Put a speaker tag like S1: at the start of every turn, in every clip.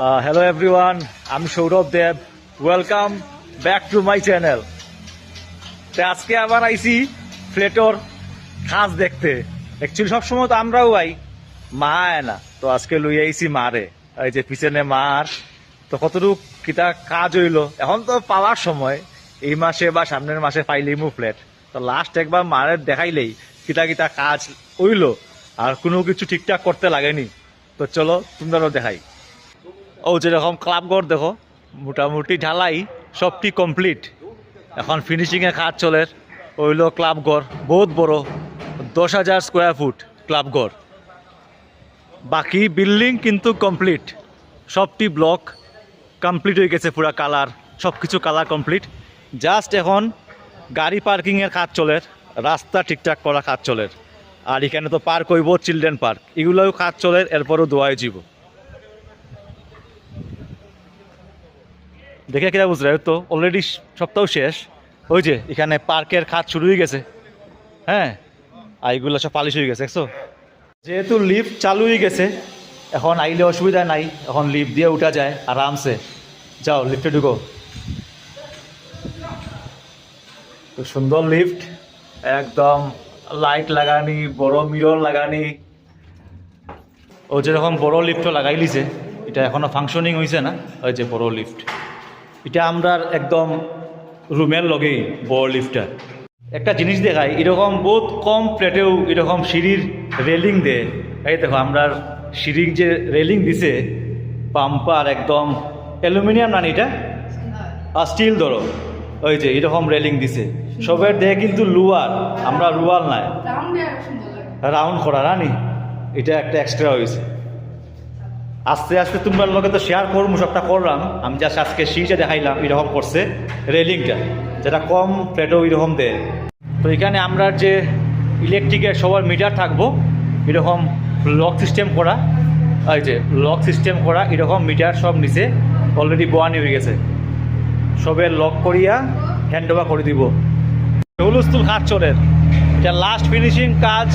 S1: Hello everyone, I'm Saurabh Dev. Welcome back to my channel. তো আজকে আবার আইছি ফ্লেটর কাজ দেখতে। অ্যাকচুয়ালি সবসময় তো আমরাও মা আয় না, তো আজকে লই আইছি মারে। এই যে পিছনে মার তো কতটুক কিতা কাজ হইলো এখন তো পাওয়ার সময়, এই মাসে বা সামনের মাসে পাইলেইমু ফ্ল্যাট। তো লাস্ট একবার মারে দেখাইলেই কিতা কিতা কাজ হইলো আর কোনো কিছু ঠিকঠাক করতে লাগেনি। তো চলো তোমরাও দেখাই। ও যেরকম ক্লাবঘর দেখো, মোটামুটি ঢালাই সবটি কমপ্লিট, এখন ফিনিশিংয়ে কাজ চলে। ওইলো ক্লাবঘর বহুত বড়, 10,000 স্কোয়ার ফুট ক্লাবঘর। বাকি বিল্ডিং কিন্তু কমপ্লিট, সবটি ব্লক কমপ্লিট হয়ে গেছে, পুরা কালার সব কিছু কালার কমপ্লিট। জাস্ট এখন গাড়ি পার্কিংয়ের কাজ চলে, রাস্তা ঠিকঠাক করা কাজ চলে। আর এখানে তো পার্ক হইব, চিলড্রেন পার্ক, এগুলোও কাজ চলে, এরপরও দোয়াই যাব। দেখে কিনা বুঝলে তো অলরেডি সপ্তাহ শেষ। ওই যে এখানে পার্কের কাজ শুরু হয়ে গেছে, হ্যাঁ, আর এগুলো সব পালিশ হয়ে গেছে। দেখছো, যেহেতু লিফট চালু হয়ে গেছে, এখন আইলে অসুবিধা নাই, এখন লিফট দিয়ে উঠা যায় আরামসে। যাও লিফটে ঢুকো। তো সুন্দর লিফট, একদম লাইট লাগানি, বড় মিরর লাগানি। ও যেরকম বড় লিফটও লাগাই লিছে, এটা এখনো ফাংশনিং হয়েছে না। ওই যে বড় লিফট, এটা আমরা একদম রুমের লগেই বড় লিফটটা। একটা জিনিস দেখাই, এরকম বহুত কম প্লেটেও এরকম সিঁড়ির রেলিং দেয়। এই দেখো আমরা সিঁড়ির যে রেলিং দিছে, পাম্পার একদম অ্যালুমিনিয়াম না এটা, আর স্টিল ধরো, ওই যে এরকম রেলিং দিছে। সবের দেয় কিন্তু লুয়ার, আমরা রুয়াল নাই, রাউন্ড করা রানি। এটা একটা এক্সট্রা হয়েছে। আস্তে আস্তে তোমার লোকে তো শেয়ার করবো, সবটা করলাম আমি, জাস্ট আজকে সিঁড়িটা দেখাইলাম এরকম করছে রেলিংটা, যেটা কম ফ্ল্যাটও এরকম দেয়। তো এখানে আমরা যে ইলেকট্রিকের সবার মিটার থাকবো, এরকম লক সিস্টেম করা, এই যে লক সিস্টেম করা এরকম মিটার সব নিচে অলরেডি বোয়ানি হয়ে গেছে। সবে লক করিয়া হ্যান্ড ওভার করে দিব। হুলস্থুল কাজ চলে, এটা লাস্ট ফিনিশিং কাজ।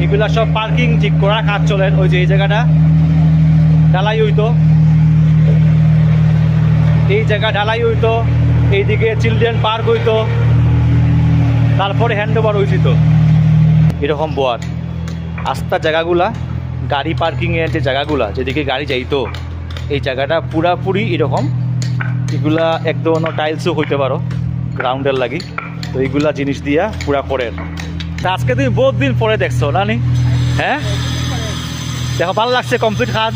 S1: এগুলা সব পার্কিং ঠিক করা কাজ চলে। ওই যে এই জায়গাটা ঢালাই হইতো, এই জায়গা ঢালাই হইতো, এইদিকে চিলড্রেন পার্ক হইতো, তারপরে হ্যান্ড ওভার হয়েছিল। এরকম বোয়ার আস্তা জায়গাগুলা, গাড়ি পার্কিংয়ের যে জায়গাগুলা, যেদিকে গাড়ি যাইতো, এই জায়গাটা পুরাপুরি এরকম। এগুলা একদম টাইলসও হইতে পারো গ্রাউন্ডের লাগি। তো এইগুলা জিনিস দিয়া পুরা করে। তা আজকে তুমি বহুত দিন পরে দেখছো না নি? হ্যাঁ, দেখো ভালো লাগছে কমপ্লিট কাজ।